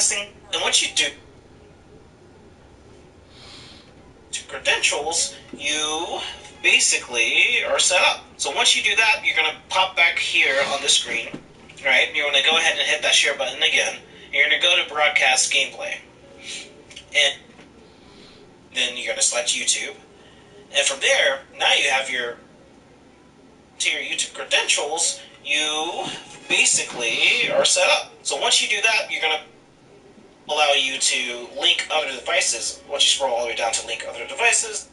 Broadcasting, and once you do credentials, you basically are set up. So once you do that, you're going to pop back here on the screen, right? You're going to go ahead and hit that share button again. You're going to go to broadcast gameplay, and then you're going to select YouTube. And from there, now you have your YouTube credentials. You basically are set up. So once you do that, you're going to allow you to link other devices. Once you scroll all the way down to link other devices,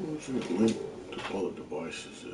What's it link to other devices?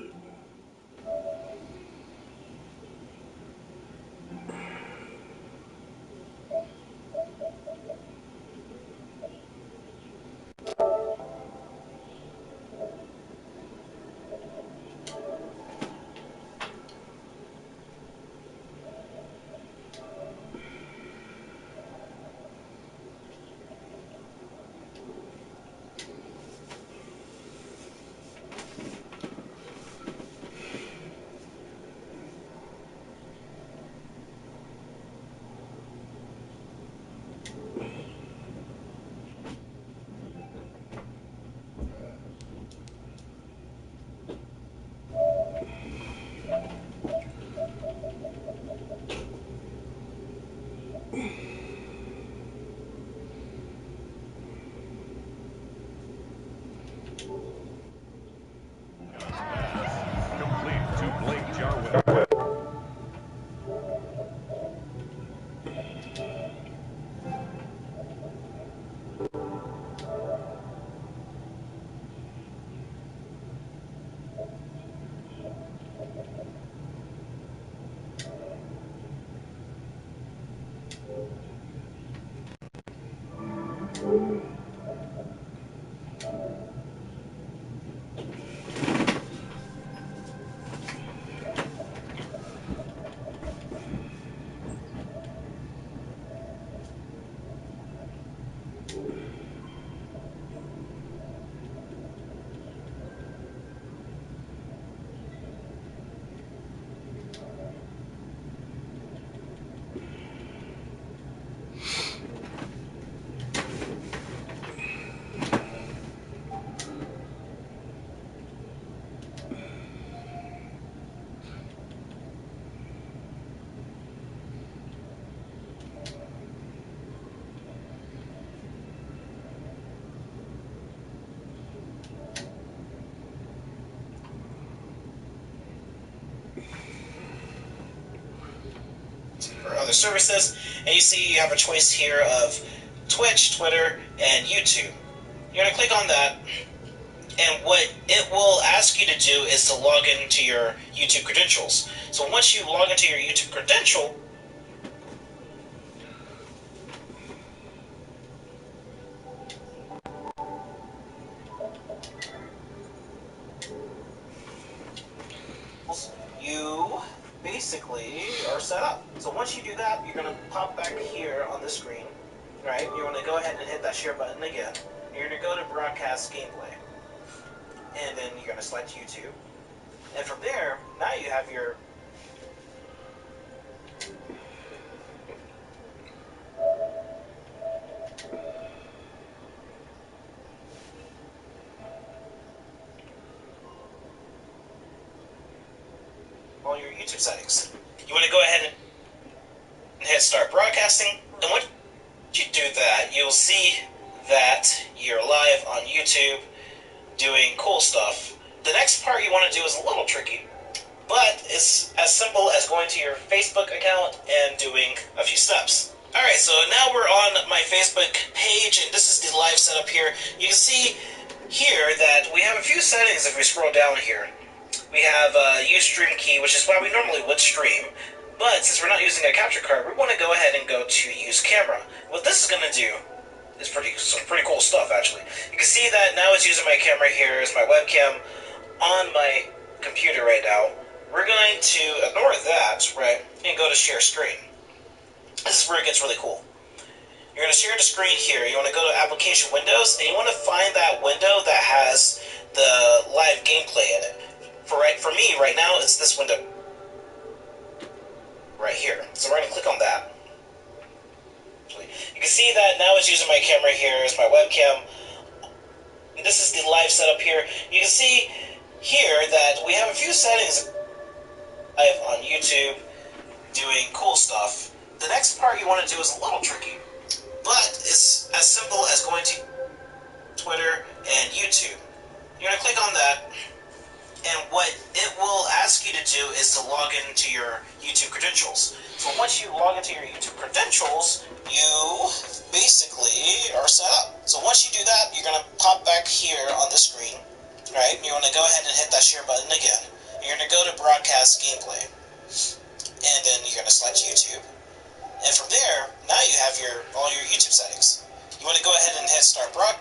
or other services, and you see you have a choice here of Twitch, Twitter, and YouTube. You're going to click on that, and what it will ask you to do is to log into your YouTube credentials. So once you log into your YouTube credential, you basically are set up. So once you do that, you're going to pop back here on the screen, right? You're going to go ahead and hit that share button again. You're going to go to broadcast gameplay, and then you're going to select YouTube. And from there, now you have your all your YouTube settings. You want to go ahead and hit start broadcasting, and once you do that, you'll see that you're live on YouTube doing cool stuff. The next part you want to do is a little tricky, but it's as simple as going to your Facebook account and doing a few steps. Alright, so now we're on my Facebook page, and this is the live setup here. You can see here that we have a few settings if we scroll down here. We have Use Stream Key, which is why we normally would stream. But since we're not using a capture card, we want to go ahead and go to use camera. What this is going to do is some pretty cool stuff, actually. You can see that now it's using my camera here as my webcam on my computer right now. We're going to ignore that, right, and go to share screen. This is where it gets really cool. You're going to share the screen here. You want to go to application windows, and you want to find that window that has the live gameplay in it. For me, right now, it's this window right here. So we're going to click on that. You can see that now it's using my camera here as my webcam. And this is the live setup here. You can see here that we have a few settings live on YouTube doing cool stuff. The next part you want to do is a little tricky, but it's as simple as going to Twitter and YouTube. You're going to click on that, and what it will ask you to do is to log into your YouTube credentials. So once you log into your YouTube credentials, you basically are set up. So once you do that, you're going to pop back here on the screen, right? You want to go ahead and hit that share button again. You're going to go to broadcast gameplay, and then you're going to select YouTube. And from there, now you have all your YouTube settings. You want to go ahead and hit start broadcast.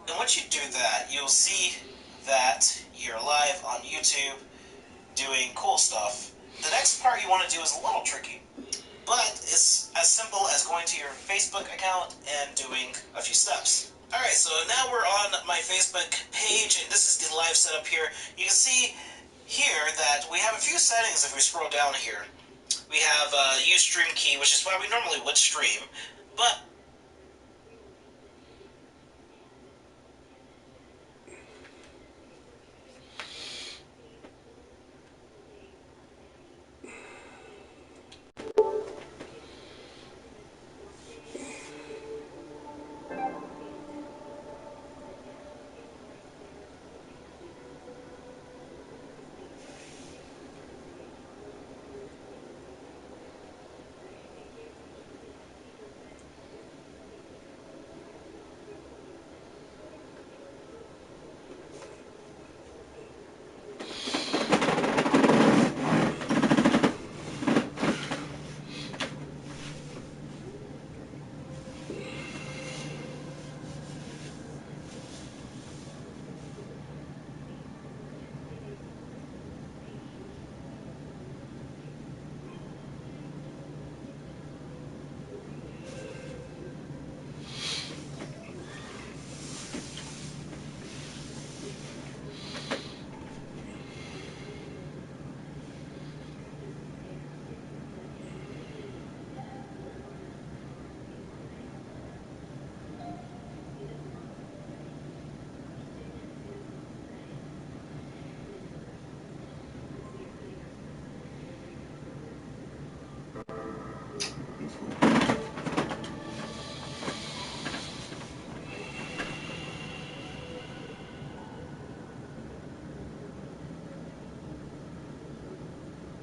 And once you do that, you'll see that you're live on YouTube doing cool stuff. The next part you want to do is a little tricky, but it's as simple as going to your Facebook account and doing a few steps. Alright, so now we're on my Facebook page, and this is the live setup here. You can see here that we have a few settings if we scroll down here. We have use stream key, which is why we normally would stream, but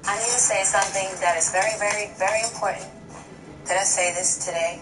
I need to say something that is very, very, very important. Did I say this today?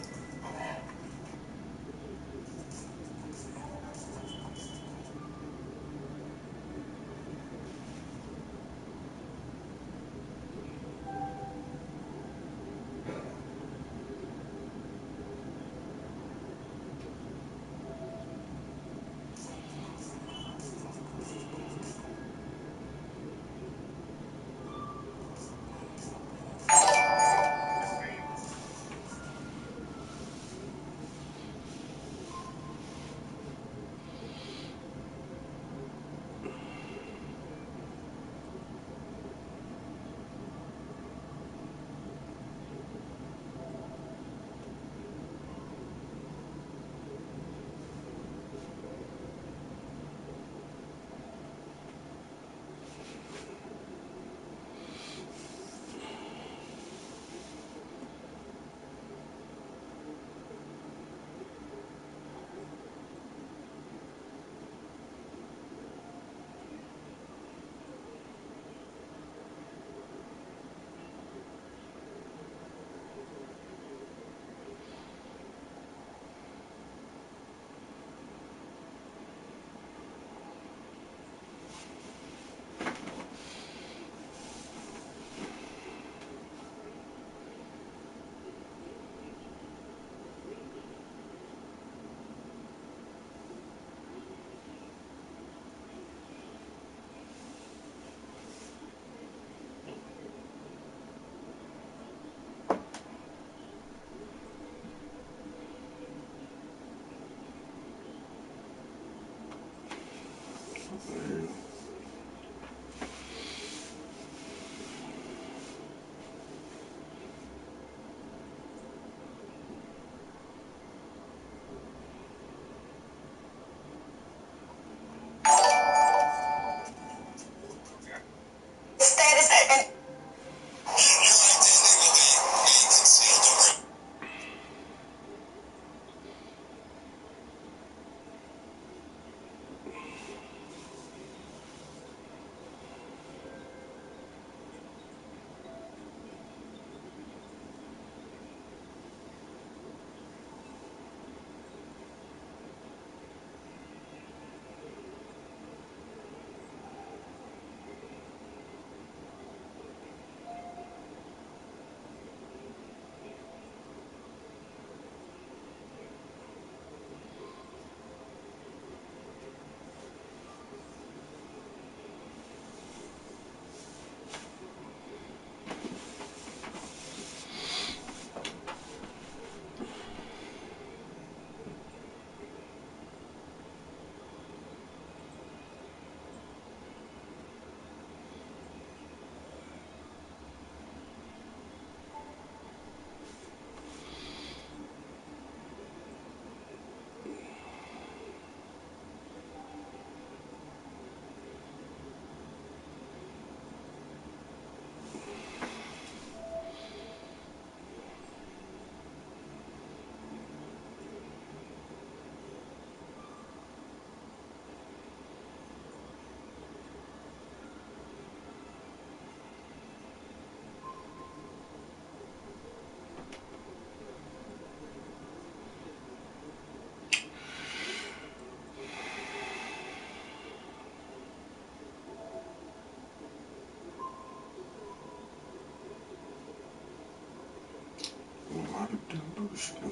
Status and Delusional.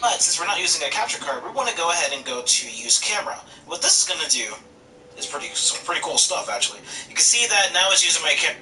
But since we're not using a capture card, we want to go ahead and go to use camera. What this is going to do is pretty cool stuff, actually. You can see that now it's using my camera.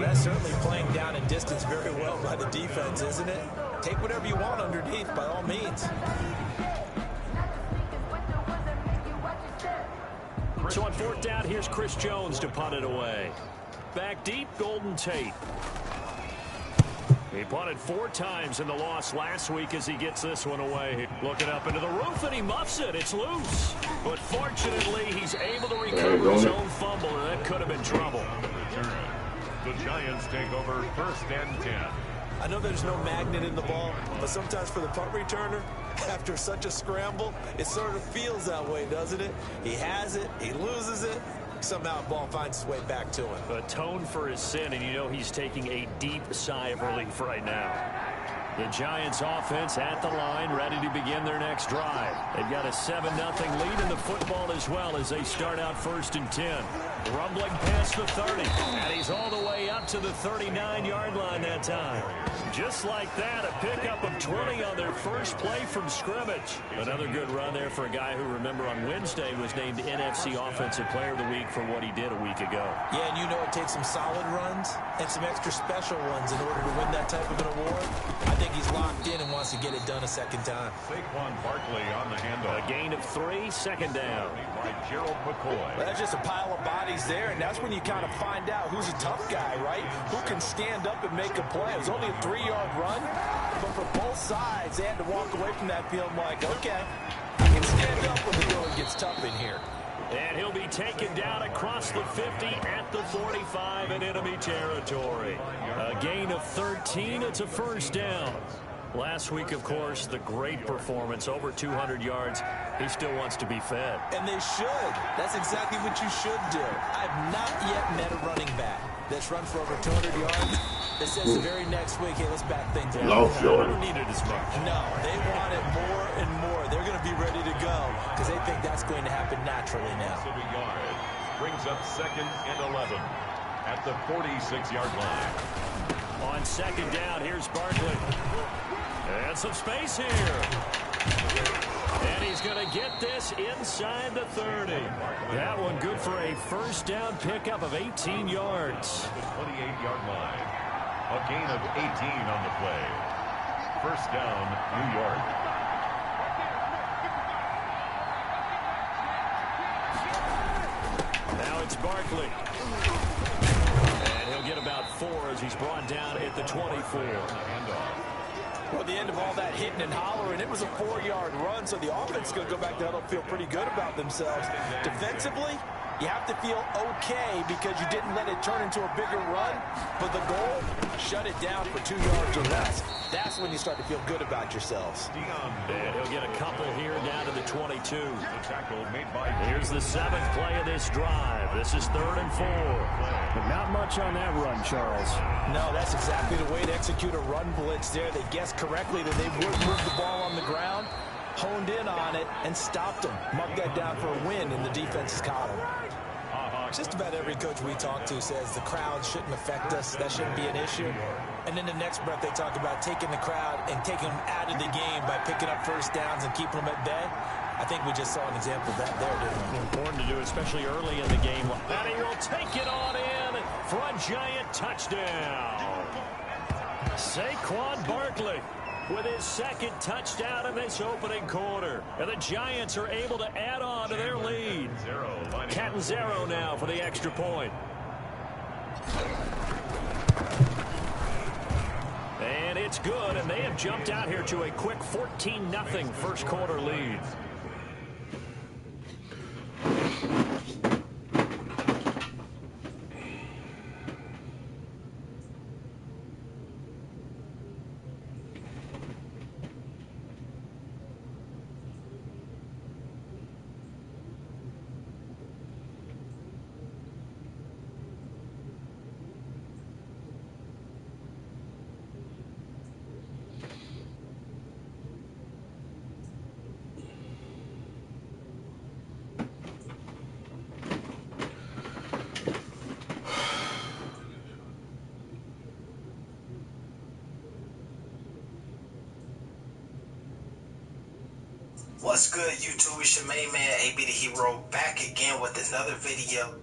That's certainly playing down and distance very well by the defense, isn't it? Take whatever you want underneath, by all means. So on fourth down, here's Chris Jones to punt it away. Back deep, Golden Tate. He punted 4 times in the loss last week as he gets this one away. Looking up into the roof, and he muffs it. It's loose. But fortunately, he's able to recover his own fumble, and that could have been trouble. The Giants take over 1st and 10. I know there's no magnet in the ball, but sometimes for the punt returner, after such a scramble, it sort of feels that way, doesn't it? He has it, he loses it, somehow the ball finds its way back to him. Atone for his sin, and you know he's taking a deep sigh of relief right now. The Giants offense at the line, ready to begin their next drive. They've got a 7-0 lead in the football as well as they start out 1st and 10. Rumbling past the 30, and he's all the way up to the 39-yard line that time. Just like that, a pickup of 20 on their first play from scrimmage. Another good run there for a guy who, remember, on Wednesday was named NFC Offensive Player of the Week for what he did a week ago. Yeah, and you know it takes some solid runs and some extra special ones in order to win that type of an award. I think he's locked in and wants to get it done a second time. Saquon Barkley on the handoff. A gain of 3, second down. By Gerald McCoy. Well, that's just a pile of bodies there, and that's when you kind of find out who's a tough guy, right? Who can stand up and make a play. It was only a 3-yard run, but for both sides, they had to walk away from that field like, okay, I can stand up when the going gets tough in here. And he'll be taken down across the 50 at the 45 in enemy territory. A gain of 13. It's a first down. Last week, of course, the great performance, over 200 yards. He still wants to be fed. And they should. That's exactly what you should do. I've not yet met a running back that's run for over 200 yards that says the very next week, hey, let's back things up. I don't need it as much. No, they want it more and more. They're going to be ready to go because they think that's going to happen naturally now. Brings up 2nd and 11 at the 46-yard line. On second down, here's Barkley. And some space here. And he's going to get this inside the 30. That one good for a first down pickup of 18 yards. The 28-yard line. A gain of 18 on the play. First down, New York. Now it's Barkley. And he'll get about 4 as he's brought down at the 24. Well, at the end of all that hitting and hollering, it was a 4-yard run, so the offense is going to go back to huddle, feel pretty good about themselves. Defensively, you have to feel okay because you didn't let it turn into a bigger run, but the goal, shut it down for 2 yards or less. That's when you start to feel good about yourselves. And he'll get a couple here down to the 22. Here's the 7th play of this drive. This is 3rd and 4. But not much on that run, Charles. No, that's exactly the way to execute a run blitz there. They guessed correctly that they would move the ball on the ground, honed in on it, and stopped them. Marked that down for a win in the defense's column. Just about every coach we talk to says the crowd shouldn't affect us. That shouldn't be an issue. And in the next breath, they talk about taking the crowd and taking them out of the game by picking up first downs and keeping them at bay. I think we just saw an example of that there, didn't we? Important to do, especially early in the game. And he will take it on in for a giant touchdown. Saquon Barkley with his 2nd touchdown in this opening quarter. And the Giants are able to add on to their lead. Catanzaro now for the extra point. And it's good, and they have jumped out here to a quick 14-0 first quarter lead. What's good, YouTube? It's your main man, AB the Hero, back again with another video.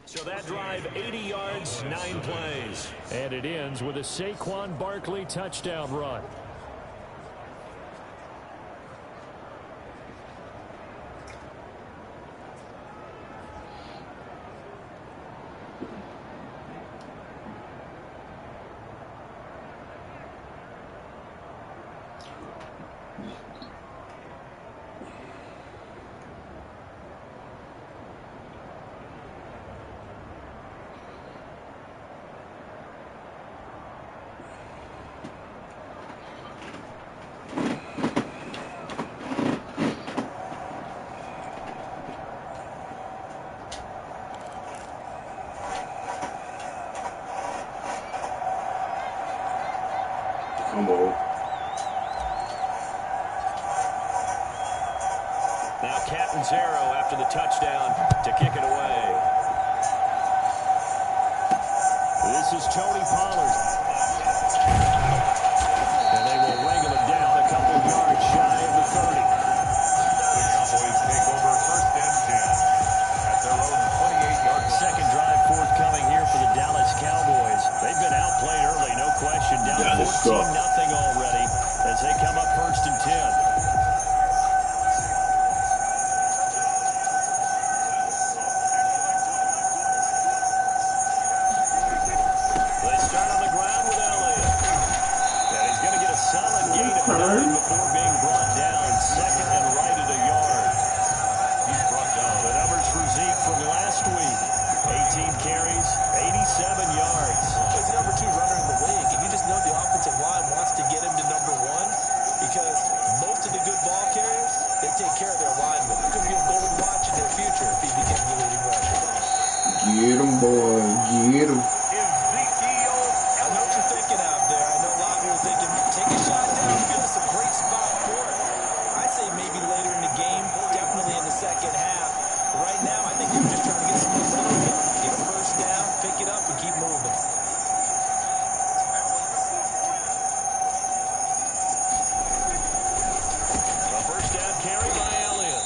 So that drive, 80 yards, 9 plays. And it ends with a Saquon Barkley touchdown run. Come on. Now Catanzaro after the touchdown to kick it away. This is Tony Pollard. And they will wrangle it down a couple yards shy of the 30. The Cowboys take over first and 10 at their own 28-yard line. Second drive forthcoming here for the Dallas Cowboys. They've been outplayed early, no question. Down 14-0 already as they come up first and 10. Before being brought down, second and right at a yard. He's brought down. The numbers for Zeke from last week. 18 carries, 87 yards. He's the number 2 runner in the league, and you just know the offensive line wants to get him to number 1 because most of the good ball carriers, they take care of their linemen. It could be a golden watch in their future if he becomes the leading rusher. Get him, boy. Get him. I know what you're thinking out there. I know a lot of people are thinking, take a shot downfield. It's a great spot for it. I say maybe later in the game, definitely in the second half. But right now, I think they're just trying to get some momentum, get a first down, pick it up, and keep moving. A first down carry by Elliott.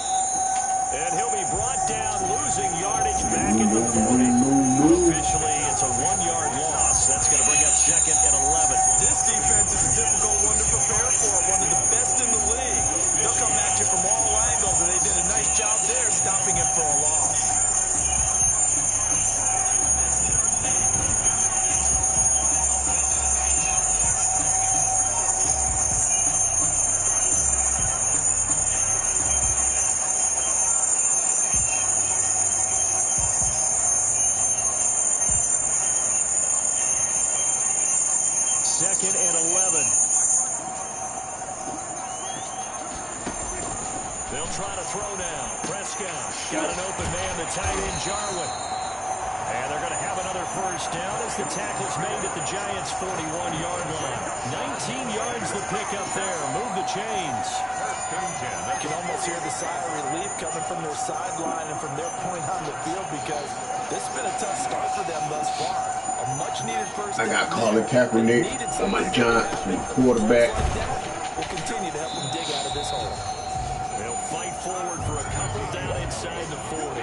And he'll be brought down, losing yardage back in the 40. Officially, it's a 1-yard loss. That's going to bring up second and 11. This defense is a difficult one to prepare for, one of the best in the league. They'll come at you from all angles, and they did a nice job there stopping him for a loss. Second and 11. They'll try to throw now. Prescott got an open man, the tight end Jarwin. And they're going to have another first down as the tackle's made at the Giants' 41-yard line. 19 yards to pick up there. Move the chains. I can almost hear the sigh of relief coming from their sideline and from their point on the field because this has been a tough start for them thus far. A much-needed first down. I got Colin Kaepernick on my Giants quarterback. We'll continue to help them dig out of this hole. They'll fight forward for a couple down inside the 40.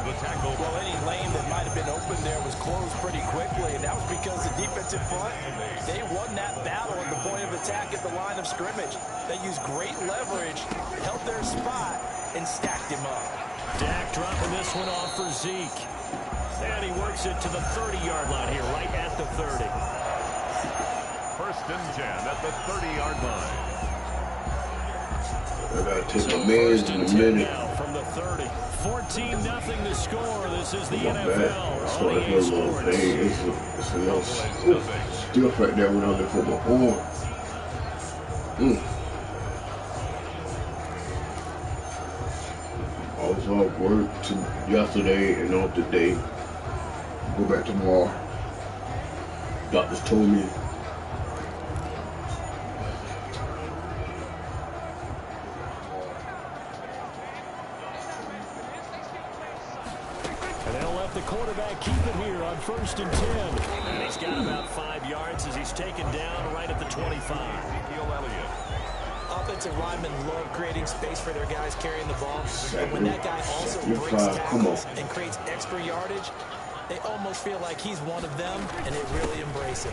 The tackle. Well, any lane that might have been open there was closed pretty quickly, and that was because the defensive front, they won that battle at the point of attack at the line of scrimmage. They used great leverage, held their spot, and stacked him up. Dak dropping this one off for Zeke. And he works it to the 30-yard line here, right at the 30. First and 10 at the 30-yard line. I got to take my meds in a minute. Now from the 30. 14-0 the score. This is the My NFL. bad. That's On why EA it's a little Sports. pain. It's a little stiff right there when I look for my arm. I was off work yesterday and off today. Go back tomorrow. Doctors told me. And they'll let the quarterback keep it here on first and 10. And he's got about 5 yards as he's taken down right at the 25. Ezekiel Elliott. Offensive linemen love creating space for their guys carrying the ball. And when that guy also You're breaks fine. tackles and creates extra yardage, they almost feel like he's one of them, and they really embrace him.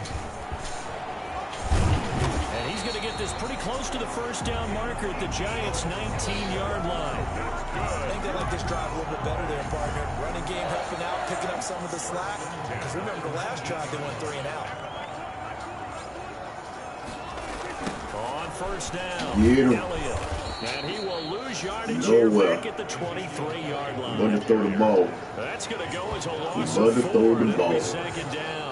And he's going to get this pretty close to the first down marker at the Giants' 19-yard line. I think they like this drive a little bit better there, partner. Running game helping out, picking up some of the slack. Because remember, the last drive they went 3 and out. On first down, Yeah. Elliott. And he will lose yardage here back at the 23-yard line. But to throw the ball. That's going to go as a loss But of to 4. throw the It'll ball. be second down.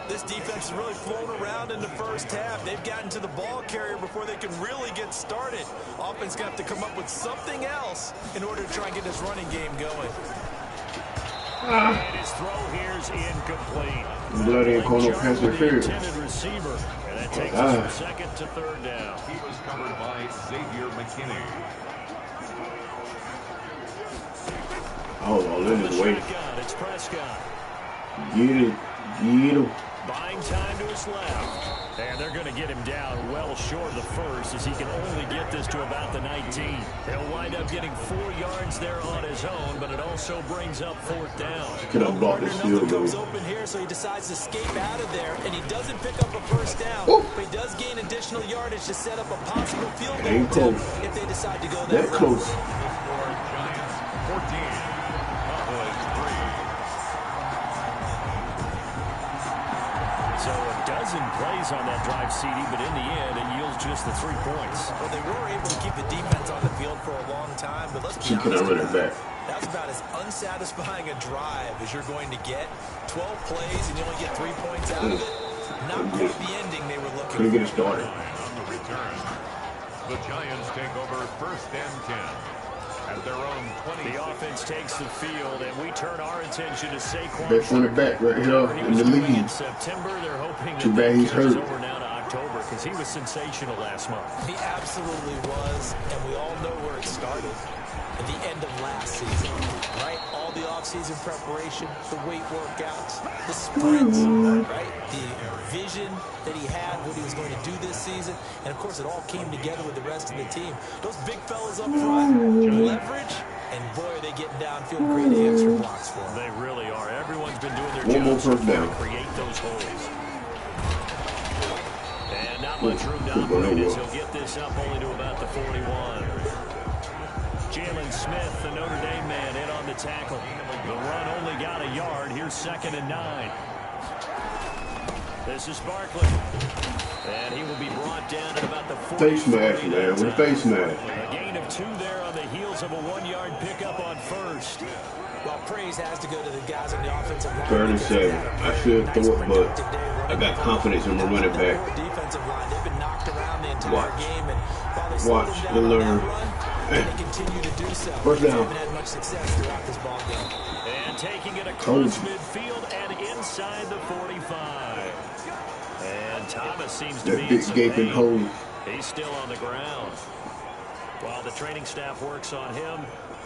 This defense is really flown around in the first half. They've gotten to the ball carrier before they can really get started. Offense got to come up with something else in order to try and get this running game going. And his throw here is incomplete. I'm glad they didn't call no pass interference. Intended receiver. And that takes us from second to third down. He was covered by Xavier McKinney. I was all in his way. It's Prescott. Get it. Get him. Buying time to his left. And they're going to get him down well short of the first as he can only get this to about the 19. He'll wind up getting 4 yards there on his own, but it also brings up 4th down. Can I block this field goal? Comes open here, so he decides to escape out of there, and he doesn't pick up a first down. Ooh. But he does gain additional yardage to set up a possible field goal Ain't close. if they decide to go that That route. close. Giants 14. Cowboys 3. So a dozen plays on that drive, CD, but in the end, it yields just the 3 points. Well, they were able to keep the defense on the field for a long time, but let's be She honest. can run it back. That's about as unsatisfying a drive as you're going to get. 12 plays and you only get 3 points out of it. Not quite the ending they were looking Couldn't for. get it started. On the return, the Giants take over 1st and 10 at their own 20. The offense takes the field, and we turn our attention to Saquon. Best running back right here He in was the doing league. in September. They're hoping Too that bad he's carries hurt. over now to October because he was sensational last month. He absolutely was, and we all know where it started. At the end of last season, right? All the offseason preparation, the weight workouts, the sprints, right? The vision that he had, what he was going to do this season. And, of course, it all came together with the rest of the team. Those big fellas up front, leverage, and, boy, are they getting downfield, great answer blocks for them. They really are. Everyone's been doing their One more job so first far down. to create those holes. And not much room to Good going operate as over. he'll get this up only to about the 41. Jalen Smith, the Notre Dame man, in on the tackle. The run only got a yard. Here's 2nd and 9. This is Barkley. And he will be brought down at about the 40. Face mask, man. With a face mask. A gain of 2 there on the heels of a 1-yard pickup on first. Well, praise has to go to the guys on the offensive line. 37. I should throw it, but I got confidence in my running back. Defensive line, they've been knocked around the entire Watch. game, and while they slowed Watch them and down on learn. that run, they continue to do so. First They down. haven't had much success throughout this ball game. And taking it Told across you. midfield and inside the 45. And Thomas seems to That be in big some gaping pain. hole. He's still on the ground. While the training staff works on him,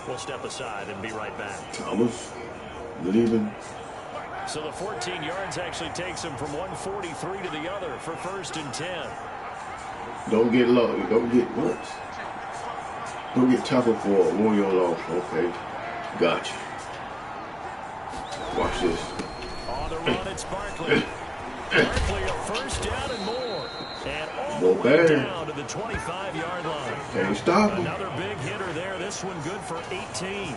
we'll step aside and be right back. Thomas leaving. So the 14 yards actually takes him from 143 to the other for 1st and 10. Don't get low. Don't get what? Don't get tackled for a 1-yard loss. Okay. Gotcha. Watch this. On the run, it's Barkley. Barkley a 1st down and more. And all the way bad. down to the 25-yard line. Can't stop him. Another big hitter there. This one good for 18.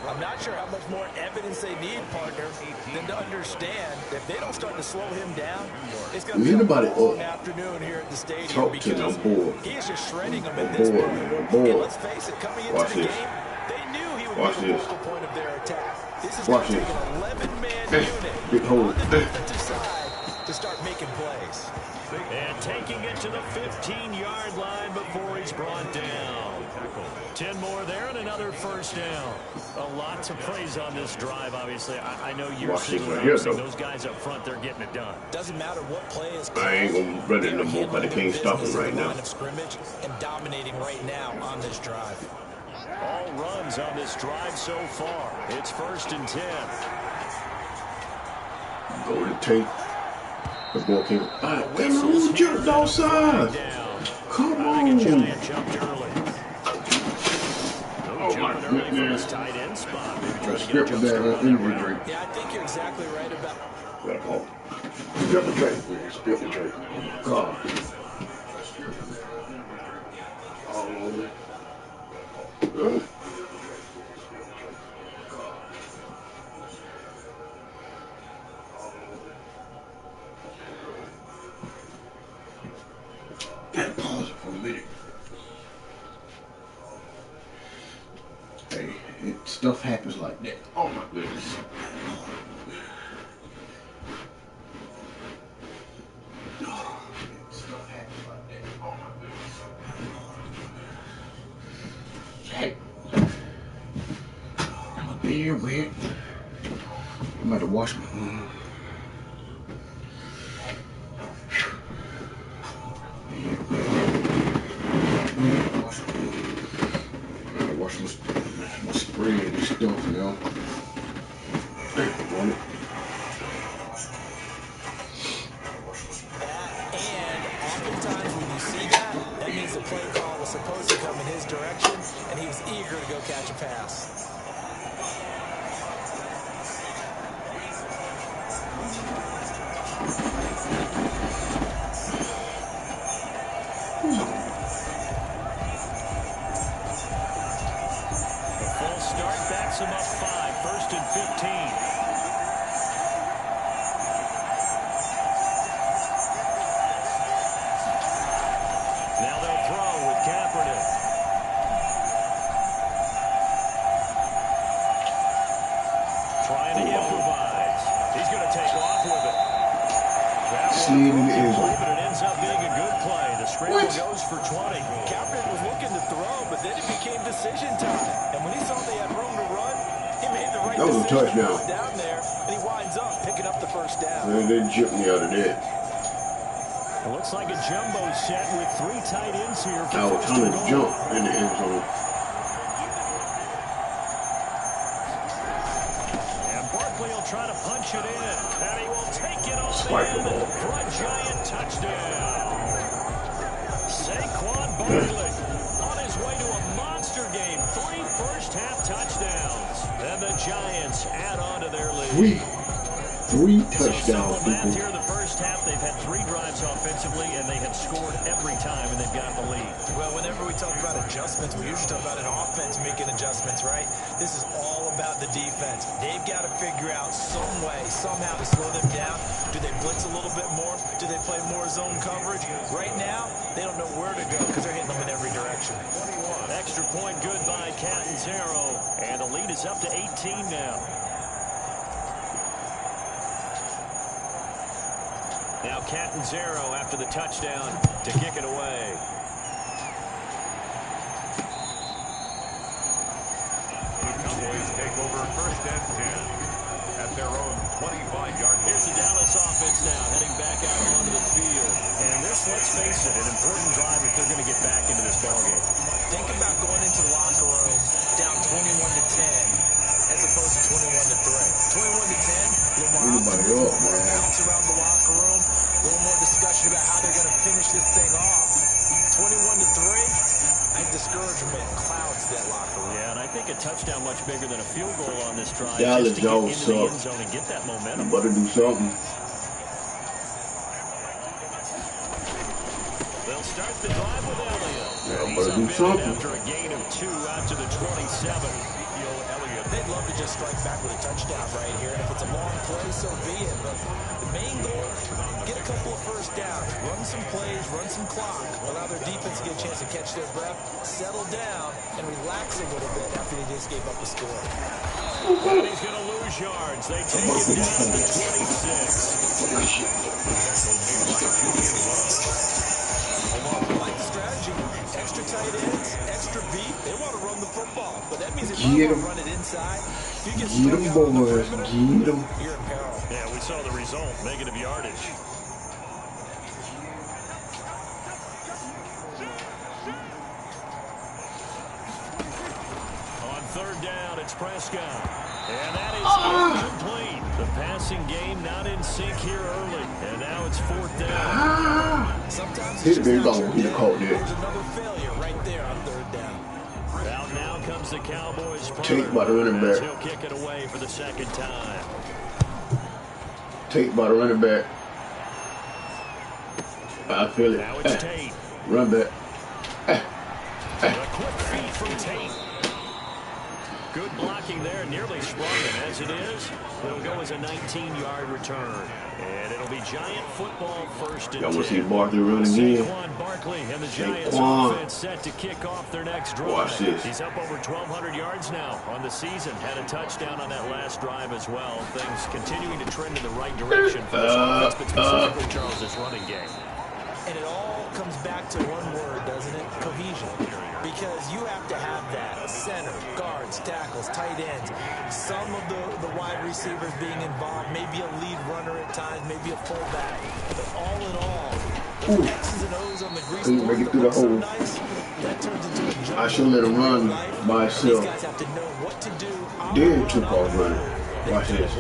I'm not sure how much more evidence they need, partner, than to understand that if they don't start to slow him down, it's going to be a Anybody long up? afternoon here at the stadium. Talk to me. I'm bored. He is just shredding them at I'm this bored, point. man. I'm bored. And let's face it, coming into Watch the this. game, they knew he would Watch be the this. focal point of their attack. This is Watch going to this. take an 11-man Big unit hole. on the defensive side to start making plays. And taking it to the 15-yard line before he's brought down. 10 more there and another 1st down. A lot to praise on this drive, obviously. I know you're Watch this seeing right here, though. those guys up front, they're getting it done. Doesn't matter what play is called. I ain't gonna run it no more, but I can't stop it right now. Line of scrimmage and dominating right now on this drive. All runs on this drive so far. It's 1st and 10. Go to tape. The ball came. Damn, who jumped outside? Come on. like a Giant jumped early. Oh my goodness. Tight end spot. Maybe The try to script get a was jump there start on on that injury route. break. Yeah, I think you're exactly right about. Gotta call. Skip the track, please. Skip the track. God. All over. Gotta pause it for a minute. Hey, stuff happens like that. Oh my goodness. Stuff happens like that. Oh my goodness. Hey. My beard wet. I'm about to wash my wash my spray and stuff, you know. Want it? And oftentimes when you see that, that means the play call was supposed to come in his direction, and he was eager to go catch a pass. Full start backs him up 5, 1st and 15. Now they'll throw with Kaepernick. Trying to improvise. He's going to take off with it. That Slid in the end play, zone. but it ends up being a good play. The scramble goes for 20. Kaepernick was looking to throw, but then it became decision time. And when he saw they had room to run, he made the right That was a decision to touchdown. put it down there, and he winds up picking up the first down. Man, they jipped me out of that. It looks like a jumbo set with 3 tight ends here for I was first trying and to goal. jump in the end zone. And Barkley will try to punch it in, and he will take it all Spike the in ball. for a Giant touchdown. Saquon Barkley on his way to a monster game. 3 first-half touchdowns. And the Giants add on to their lead. Three So touchdowns, simple math people. here in the first half. They've had 3 drives offensively, and they have scored every time, and they've got the lead. Well, whenever we talk about adjustments, we usually talk about an offense making adjustments, right? This is all about the defense. They've got to figure out some way, somehow to slow them down. Do they blitz a little bit more? Do they play more zone coverage? Right now, they don't know where to go because they're hitting them in every direction. Extra point good by Catanzaro, and the lead is up to 18 now. Now Catanzaro after the touchdown to kick it away. The Cowboys take over 1st and 10 at their own 25-yard line. Here's the Dallas offense now heading back out onto the field. And this, let's face it, an important drive if they're going to get back into this ballgame. Think about going into the locker room down 21-10 as opposed to 21-3. 21-10, a little more optimism, more bounce around the locker room, a little more discussion about how they're going to finish this thing off. 21-3, I think discouragement clouds that locker room. Yeah, and I think a touchdown much bigger than a field goal on this drive Dallas just to get Jones into the end sucks. zone and get that You momentum. better do something. They'll start the drive with Elliott. Yeah, He's better do upended something. after a gain of 2 out to the 27. They'd love to just strike back with a touchdown right here. And if it's a long play, so be it. But the main goal, get a couple of first downs, run some plays, run some clock, allow their defense to get a chance to catch their breath, settle down, and relax a little bit after they just gave up a score. And he's going to lose yards. They take him down to the 26. I like the strategy. Extra tight ends, extra beat. They want to run the football. But that means they Get want to 'em. run it inside. If you get Get stuck 'em, out on the boys. perimeter, Get 'em. you're in peril. Yeah, we saw the result, negative yardage. On 3rd down, it's Prescott. And that is incomplete. The passing game not in sync here early. And now it's 4th down. Sometimes He'd it's have been just gone. He'd have caught there's that. another failure right there on third down. Out now comes the Cowboys Take by the running as back. he'll kick it away for the second time. Take by the running back. I feel it. Now it's Tate. Run back. A quick feed from Tate. Good blocking there, nearly sprung him. As it is, it'll go as a 19-yard return. And it'll be Giant football first and 10. Y'all want to see Barkley run again? Saquon Barkley and the Giants Saquon. offense set to kick off their next drive. Watch this. He's up over 1,200 yards now on the season. Had a touchdown on that last drive as well. Things continuing to trend in the right direction for this offense, but specifically Charles' running game. And it all comes back to one word, doesn't it? Cohesion. Because you have to have that. Center, guards, tackles, tight ends. Some of the wide receivers being involved. Maybe a lead runner at times. Maybe a fullback. But all in all, X's and O's on the grease Couldn't make it through the hole. nice, that turns into a jungle. I should let him run by These himself. guys have to know what to do. Then took off running. Watch this.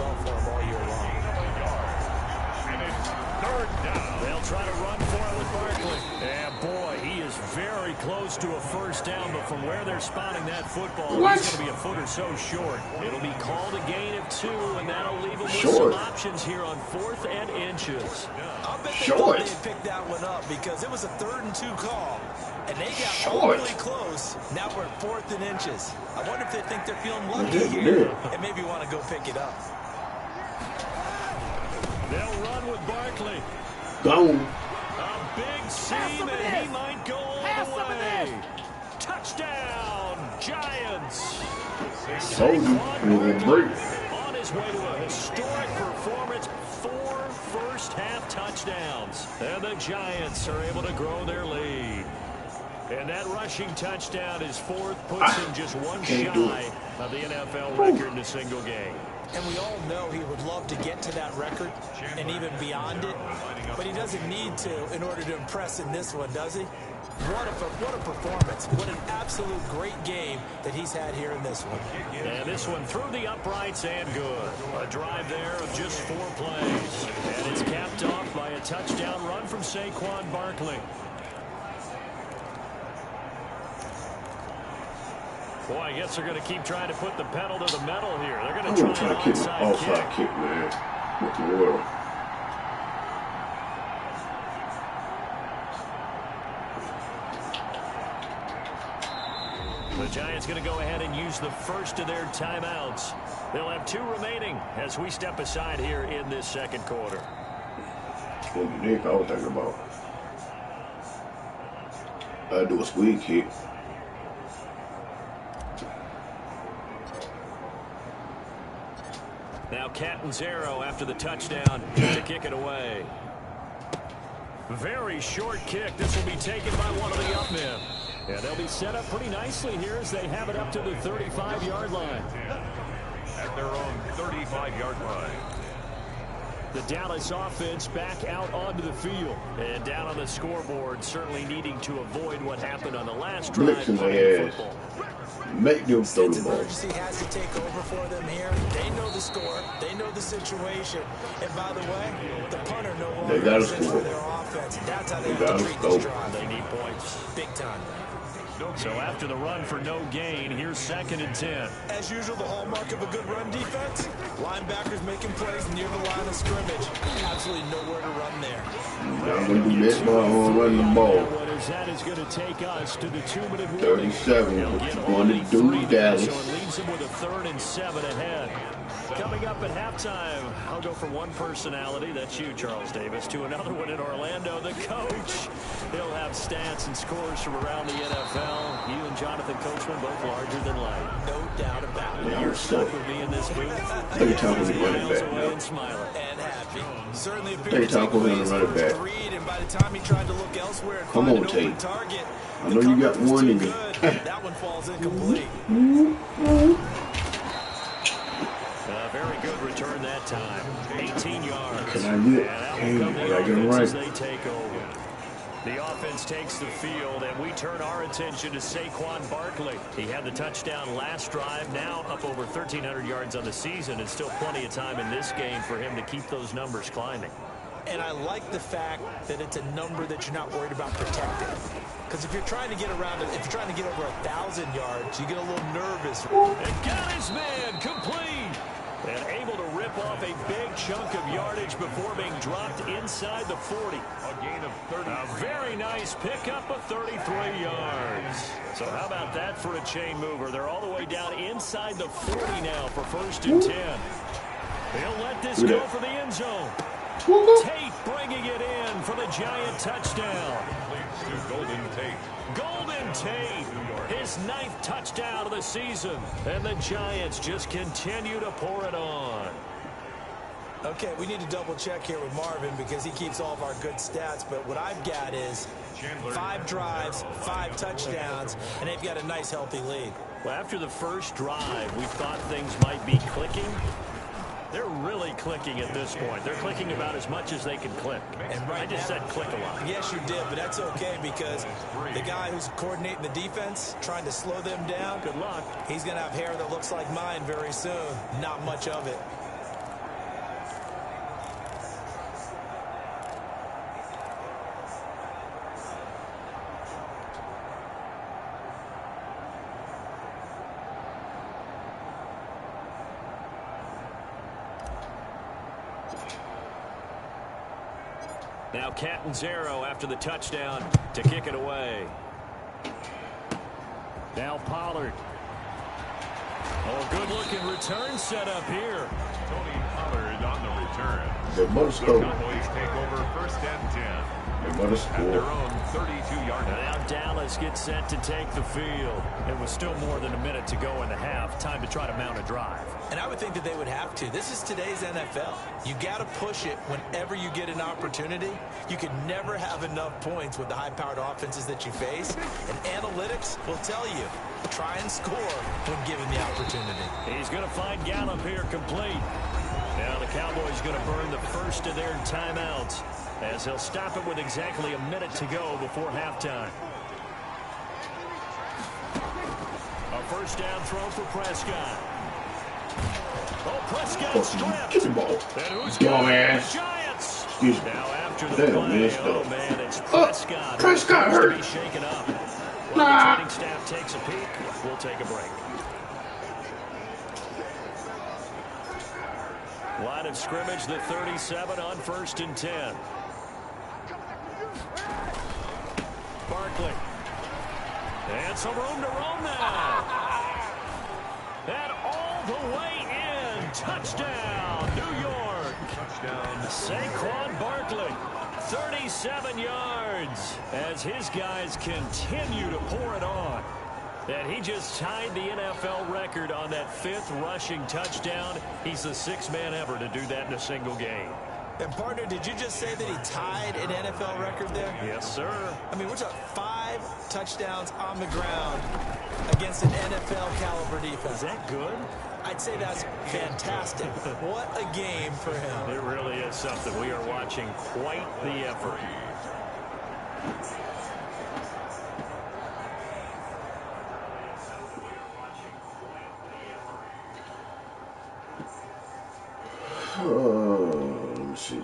They'll try to run for it with Barkley. And boy, he is very close to a first down, but from where they're spotting that football, he's going to be a foot or so short. It'll be called a gain of 2, and that'll leave him with some options here on 4th and inches. I bet they thought they had picked that one up because it was a 3rd and 2 call. And they got really close. Now we're at 4th and inches. I wonder if they think they're feeling lucky here and maybe want to go pick it up. They'll run with Barkley. Gone. A big seam, and he might go all the way. Touchdown, Giants. Told you, it was break. On his way to a historic performance, 4 first-half touchdowns. And the Giants are able to grow their lead. And that rushing touchdown is 4th, puts him just one shy of the NFL record in a single game. And we all know he would love to get to that record and even beyond it. But he doesn't need to in order to impress in this one, does he? What a performance. What an absolute great game that he's had here in this one. And this one through the uprights and good. A drive there of just 4 plays. And it's capped off by a touchdown run from Saquon Barkley. Boy, I guess they're going to keep trying to put the pedal to the metal here. They're going to try an onside kick, man. What the world? The Giants going to go ahead and use the first of their timeouts. They'll have 2 remaining as we step aside here in this second quarter. What the heck I was thinking about? I'd do a squeak kick. Now Catanzaro after the touchdown to kick it away. Very short kick. This will be taken by one of the up men. And they'll be set up pretty nicely here as they have it up to the 35-yard line. At their own 35-yard line. The Dallas offense back out onto the field. And down on the scoreboard, certainly needing to avoid what happened on the last drive of football. Make them throw the ball. Emergency has to take over for them here. They know the score. They know the situation. And by the way, the punter no longer they got to for score. their offense. That's how they They have to got to treat score. this drive. They need points. Big time. So after the run for no gain, here's 2nd and 10. As usual, the hallmark of a good run defense, linebackers making plays near the line of scrimmage. Absolutely nowhere to run there. Y'all gonna do this ball on running the ball. What is that is going to take us to the 2-minute warning. 37. What you going to do, Dallas? So it leaves them with a 3rd and 7 ahead. Coming up at halftime, I'll go from one personality, that's you, Charles Davis, to another one in Orlando, the coach. He'll have stats and scores from around the NFL. You and Jonathan Coachman both larger than life. No doubt about it. You're stuck with me in this booth. Take your time with the running back now. And smiling. And happy. Certainly Take your time with the running back. And by the time he tried to look elsewhere and Come find on, an Tate. open target, I know you got one in you. That one falls incomplete. Very good return that time. 18 yards. Can I get it? I gotta get it right. As they take over. The offense takes the field, and we turn our attention to Saquon Barkley. He had the touchdown last drive, now up over 1,300 yards on the season, and still plenty of time in this game for him to keep those numbers climbing. And I like the fact that it's a number that you're not worried about protecting. Because if you're trying to get around it, if you're trying to get over 1,000 yards, you get a little nervous. And got his man complete. And able to rip off a big chunk of yardage before being dropped inside the 40. A gain of 30. A very nice pickup of 33 yards. So how about that for a chain mover? They're all the way down inside the 40 now for 1st and 10. They'll let this go for the end zone. Tate bringing it in for the Giant touchdown. To Golden Tate. Golden Tate, his 9th touchdown of the season. And the Giants just continue to pour it on. Okay, we need to double check here with Marvin because he keeps all of our good stats. But what I've got is 5 drives, 5 touchdowns, and they've got a nice, healthy lead. Well, after the first drive, we thought things might be clicking. They're really clicking at this point. They're clicking about as much as they can click. And right I just said click a lot. Yes, you did, but that's okay because the guy who's coordinating the defense, trying to slow them down, Good luck. he's going to have hair that looks like mine very soon. Not much of it. Now Catanzaro after the touchdown to kick it away. Now Pollard. Oh, good-looking return set up here. Tony Pollard on the return. The must The go. Cowboys take over 1st and 10. They must At their score. own 32-yard line. Now Dallas gets set to take the field. It was still more than a minute to go in the half. Time to try to mount a drive. And I would think that they would have to. This is today's NFL. You got to push it whenever you get an opportunity. You can never have enough points with the high-powered offenses that you face. And analytics will tell you, try and score when given the opportunity. He's going to find Gallup here complete. Now the Cowboys going to burn the first of their timeouts as he'll stop it with exactly a minute to go before halftime. A first down throw for Prescott. Oh, Prescott stripped. Get the ball. And who's Go, got man. the Giants? Excuse me. Now after the They don't play, miss, oh though. man, it's Prescott. Prescott who hurt. appears to be shaken up. While Nah. the training staff takes a peek, we'll take a break. Line of scrimmage, the 37 on 1st and 10. Barkley. And some room to roam now. And all the way in. Touchdown, New York. Touchdown. Saquon Barkley, 37 yards as his guys continue to pour it on. And he just tied the NFL record on that 5th rushing touchdown. He's the 6th man ever to do that in a single game. And, partner, did you just say that he tied an NFL record there? Yes, sir. I mean, we're talking 5 touchdowns on the ground against an NFL-caliber defense. Is that good? I'd say that's fantastic. What a game for him. It really is something. We are watching quite the effort. Let me see.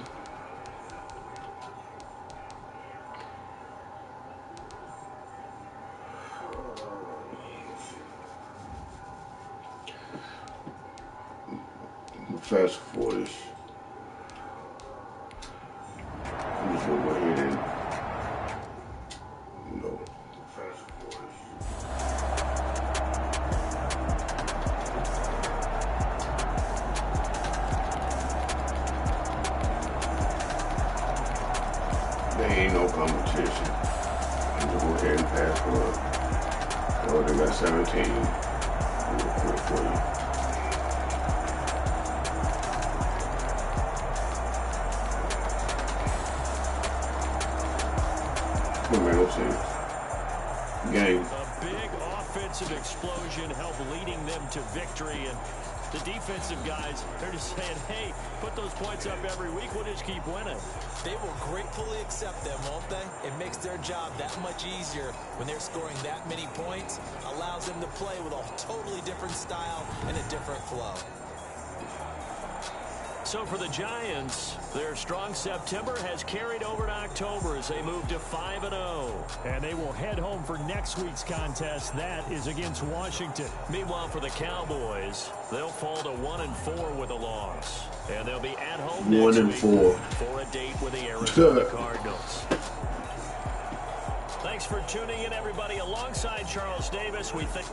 Fast forward this. I'm just gonna go ahead and fast forward this. There ain't no competition. I'm gonna go ahead and pass for it. Oh, they got 17. Real quick for you. Game. A big offensive explosion helped leading them to victory. And the defensive guys, they're just saying, hey, put those points up every week. We'll just keep winning. They will gratefully accept them, won't they? It makes their job that much easier when they're scoring that many points. Allows them to play with a totally different style and a different flow. So for the Giants, their strong September has carried over to October as they move to 5-0. And they will head home for next week's contest. That is against Washington. Meanwhile, for the Cowboys, they'll fall to 1-4 with a loss. And they'll be at home next week 1-4 for a date with the Arizona Cardinals. Thanks for tuning in, everybody. Alongside Charles Davis, we think...